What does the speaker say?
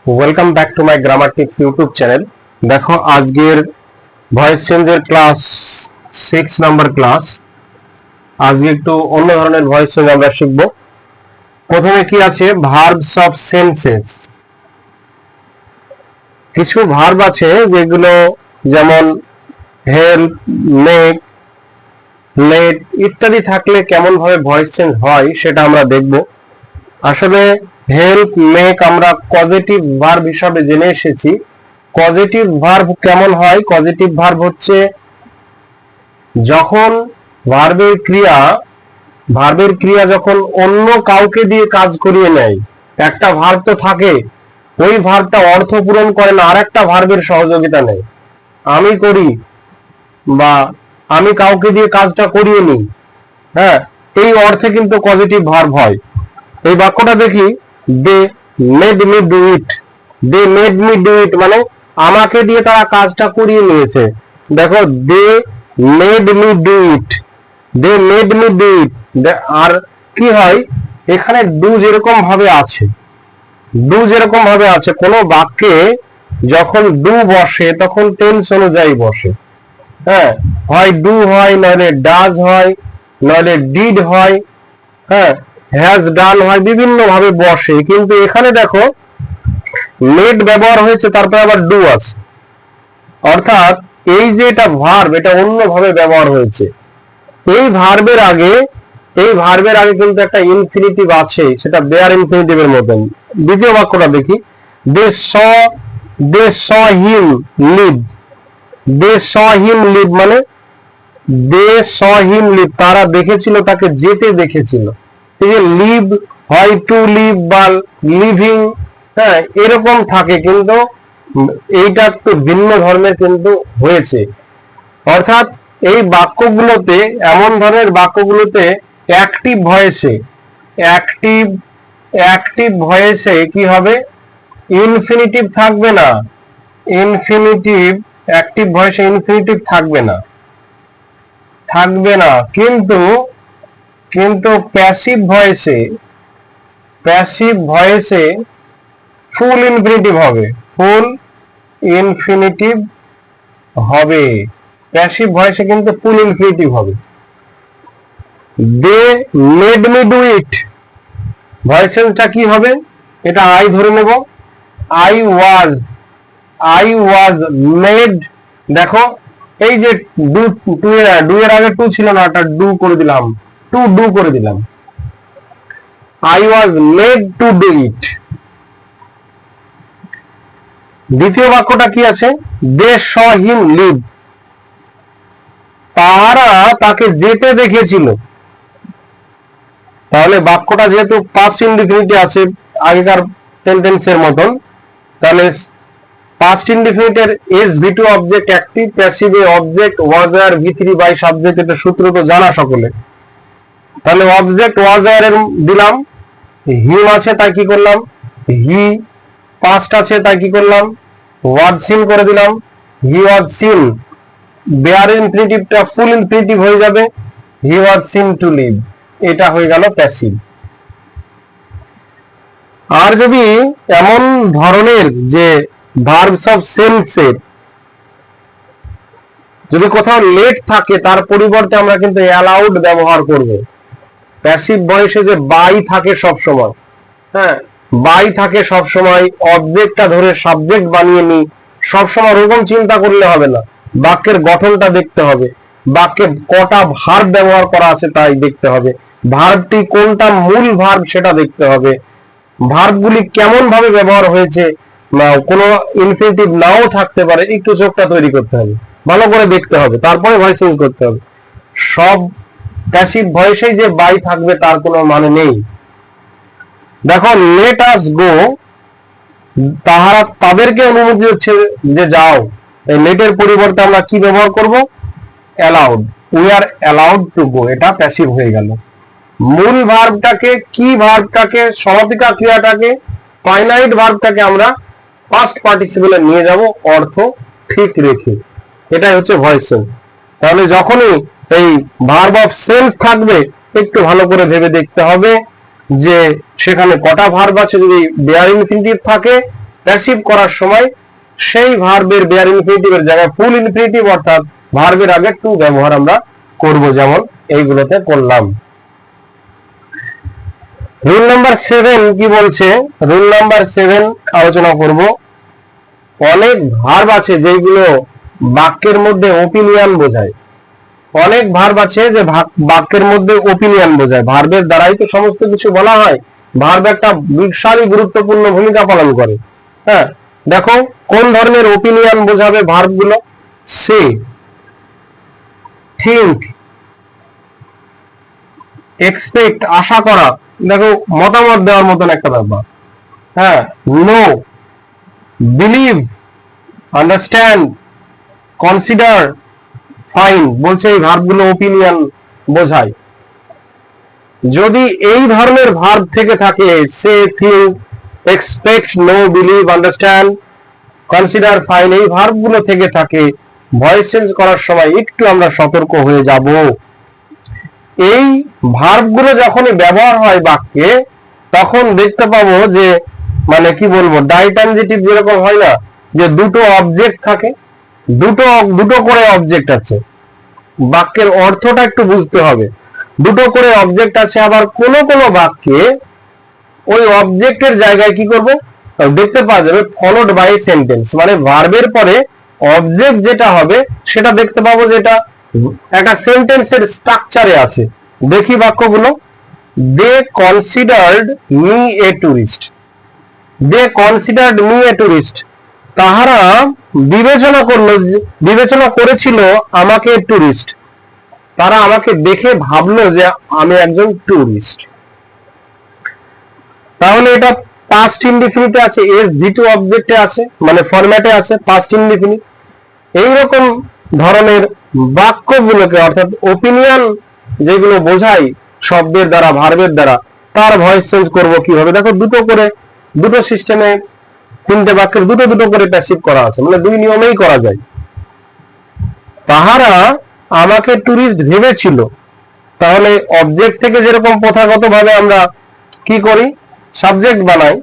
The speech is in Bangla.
Welcome back to my grammar tips YouTube channel. দেখো আজকের ভয়েস চেঞ্জের ক্লাস 6 নাম্বার ক্লাস। আজকে একটু অন্য ধরনের ভয়েস চেঞ্জ আমরা শিখব। প্রথমে কি আছে, ভার্বস অফ সেন্সেস। কিছু ভার্ব আছে যেগুলো যেমন হেল্প, মেক, লেট ইত্যাদি থাকলে কেমন ভাবে ভয়েস চেঞ্জ হয় সেটা আমরা দেখব। আসলে হেল্প, মেক আমরা পজিটিভ ভার্ব হিসাবে জেনে এসেছি। পজিটিভ ভার্ব কেমন হয়? পজিটিভ ভার্ব হচ্ছে যখন ভার্বের ক্রিয়া যখন অন্য কাউকে দিয়ে কাজ করিয়ে নেয়। একটা ভার্ব তো থাকে, ওই ভার্বটা অর্থ পূরণ করে না, আর একটা ভার্বের সহযোগিতা নেয়। আমি করি বা আমি কাউকে দিয়ে কাজটা করিয়ে নিই, হ্যাঁ, এই অর্থে কিন্তু পজিটিভ ভার্ব হয়। এই বাক্যটা দেখি, they made me do it. They made me do it মানে আমাকে দিয়ে তারা কাজটা করিয়ে নিয়েছে। দেখো, they made me do it, they made me do it. আর কি হয় এখানে, ডু যেরকম ভাবে আছে, কোনো বাক্যে যখন ডু বসে তখন টেন্স অনুযায়ী বসে। হ্যাঁ, হয় ডু হয়, নইলে ডাজ হয়, নইলে ডিড হয়, হ্যাঁ, হ্যাজ ডান হয়, বিভিন্ন ভাবে বসে। কিন্তু এখানে দেখো মেড ব্যবহার হয়েছে, তারপরে আবার ডু আছে, অর্থাৎ এই যে এটা ভার্ব, এটা অন্যভাবে ব্যবহার হয়েছে। এই ভার্বের আগে কিন্তু একটা ইনফিনিটিভ আছে, সেটা দেয়ার ইনফিনিটিভের মতন। দ্বিতীয় বাক্যটা দেখি, দে স হিম লিভ। দে স হিম লিভ মানে দে স হিম লিভ, তারা দেখেছিল, তাকে যেতে দেখেছিল। এই যে লিভ হয় টু লিভ বা লিভিং, হ্যাঁ, এরকম থাকে, কিন্তু এইটা একটু ভিন্ন ধর্মের কিন্তু হয়েছে। অর্থাৎ এই বাক্যগুলোতে, এমন ধরনের বাক্যগুলোতে অ্যাক্টিভ ভয়েসে কি হবে, ইনফিনিটিভ থাকবে না। অ্যাক্টিভ ভয়েসে ইনফিনিটিভ থাকবে না, কিন্তু প্যাসিভ ভয়েসে ফুল ইনফিনিটিভ হবে। প্যাসিভ ভয়েসে কিন্তু ফুল ইনফিনিটিভ হবে। They made me do it, voice চেঞ্জটা কি হবে, এটা আই ধরে নেব। I was made. দেখো এই যে ডু এর আগে টু ছিল না, এটা ডু করে দিলাম, টু ডু করে দিলাম। I was made to do it. দ্বিতীয় বাক্যটা কি আছে, দে স হিম লিভ, তারা তাকে যেতে দেখেছিল। তাহলে বাক্যটা যেহেতু পাস্ট ইনডিফিনিটি আছে আগেকার সেন্টেন্সের মতন, তাহলে পাস্ট ইনডিফিনিটের এস ভি2 অবজেক্ট অ্যাক্টিভ, প্যাসিভে অবজেক্ট ওয়াজ আর ভি3 বাই সাবজেক্ট, এটা সূত্র তো জানা সকলে। তাহলে অবজেক্ট ওয়াজ আর এর দিলাম, হিম আছে তাই কি করলাম, হি, পাস্ট আছে তাই কি করলাম, ওয়াজ সিন করে দিলাম, হি ওয়াজ সিন। বেয়ার ইনফিনিটিভটা ফুল ইনফিনিটিভ হয়ে যাবে, he was seen to leave. এটা হয়ে গেল প্যাসিভ। আর যদি এমন ধরনের যে ভার্বস অফ সেন্সের যদি কোথাও লেট থাকে, তার পরিবর্তে আমরা কিন্তু অ্যালাউড ব্যবহার করব। প্যাসিভ ভয়েসে যে বাই থাকে সব সময়, হ্যাঁ, বাই থাকে সব সময়, অবজেক্টটা ধরে সাবজেক্ট বানিয়ে নি, সবসময় ওরকম চিন্তা করলে হবে না। বাক্যের গঠনটা দেখতে হবে, বাক্যে কটা ভার্ব ব্যবহার করা আছে তাই দেখতে হবে, ভার্বটি কোনটা মূল ভার্ব সেটা দেখতে হবে, ভার্বগুলি কেমন ভাবে ব্যবহার হয়েছে, কোনো ইনফিনিটিভ নাও থাকতে পারে, একটু চোখটা তৈরি করতে হবে, ভালো করে দেখতে হবে, তারপরে ভয়েস চেঞ্জ করতে হবে। সব প্যাসিভ ভয়েসেই যে বাই থাকবে তার কোনো মানে নেই। দেখো, লেট আস গো, তাদেরকে অনুমতি হচ্ছে যে যাও। এই লেটের পরিবর্তে আমরা কি ব্যবহার করব, allowed. We are allowed to go, এটা প্যাসিভ হয়ে গেল। মূল ভার্বটাকে, কি ভার্বটাকে, সমাপিকা ক্রিয়াটাকে, ফাইনাইট ভার্বটাকে আমরা পাস্ট পার্টিসিপলে নিয়ে যাব অর্থ ঠিক রেখে। এটাই হচ্ছে ভয়েস চেঞ্জ। তাহলে যখনই এই ভার্ব অফ সেন্স থাকবে, একটু ভালো করে ভেবে দেখতে হবে যে সেখানে কটা ভার্ব আছে। যদি দেয়ার ইনফিনিটিভ থাকে প্যাসিভ করার সময় সেই ভার্বের বেয়ার ইনফিনিটিভের জায়গায় ফুল ইনফিনিটিভ অর্থাৎ ভার্বের আগে টু ব্যবহার আমরা করব, যেমন এইগুলোতে করলাম। রুল নাম্বার 7 কি বলছে? রুল নাম্বার 7 আলোচনা করব। অনেক ভার্ব আছে যেগুলো বাক্যের মধ্যে ওপিনিয়ন বোঝায়। অনেক ভার্ব আছে যে বাক্যের মধ্যে ওপিনিয়ন বোঝায়। ভার্বের দ্বারাই তো সমস্ত কিছু বলা হয়। ভার্ব একটা বিশালই গুরুত্বপূর্ণ ভূমিকা পালন করে। হ্যাঁ, দেখো কোন ধরনের ওপিনিয়ন বোঝাবে ভার্বগুলো? সে, থিংক, এক্সপেক্ট আশা করা, দেখো মতামত দেওয়ার মতন একটা ব্যাপার। হ্যাঁ, no, believe, understand, consider, fine বলছে এই ভার্বগুলো ওপিনিয়ন বোঝায়। যদি এই ধরনের ভার্ব থেকে থাকে say, think, expect, know, believe, understand, consider, find, এই ভার্বগুলো থেকে থাকে, ভয়েস চেঞ্জ করার সময় একটু আমরা সতর্ক হয়ে যাব। এই ভার্বগুলো যখনই ব্যবহার হয় বাক্যে তখন দেখতে পাবো যে মানে কি বলবো, ডাইট্রানজিটিভ যেরকম হয় না, যে দুটো অবজেক্ট থাকে, দুটো করে অবজেক্ট আছে। বাক্যের অর্থটা একটু বুঝতে হবে। দুটো করে অবজেক্ট আছে, আবার কোন কোন বাক্যে ওই অবজেক্টের জায়গায় কি করব দেখতে পাওয়া যাবে ফলোড বাই সেন্টেন্স, মানে ভার্বের পরে অবজেক্ট যেটা হবে সেটা দেখতে পাবো যেটা একটা সেন্টেন্সের স্ট্রাকচারে আছে। দেখি বাক্যগুলো। They considered me a tourist. They considered me a tourist, তাহারা বিবেচনা করেছিল আমাকে টুরিস্ট। তারা আমাকে দেখে ভাবলো যে আমি একজন টুরিস্ট। তাহলে এটা পাস্ট ইনডিফিনিটে আছে, এস ভি2 অবজেক্টে আছে, মানে ফরম্যাটে আছে পাস্ট ইনডিফিনিট। এইরকম ধরনের বাক্যগুলোকে অর্থাৎ ওপিনিয়ন যেগুলো বোঝাই শব্দের দ্বারা ভার্বের দ্বারা, তার ভয়েস চেঞ্জ করব কিভাবে? দেখো দুটো সিস্টেমে তিনটে বাক্যের দুটো করে প্যাসিভ করা আছে, মানে দুই নিয়মেই করা যায়। তাহারা আমাকে টুরিস্ট ভেবেছিল, তাহলে অবজেক্ট থেকে যেরকম প্রথাগত ভাবে আমরা কি করি সাবজেক্ট বানাই,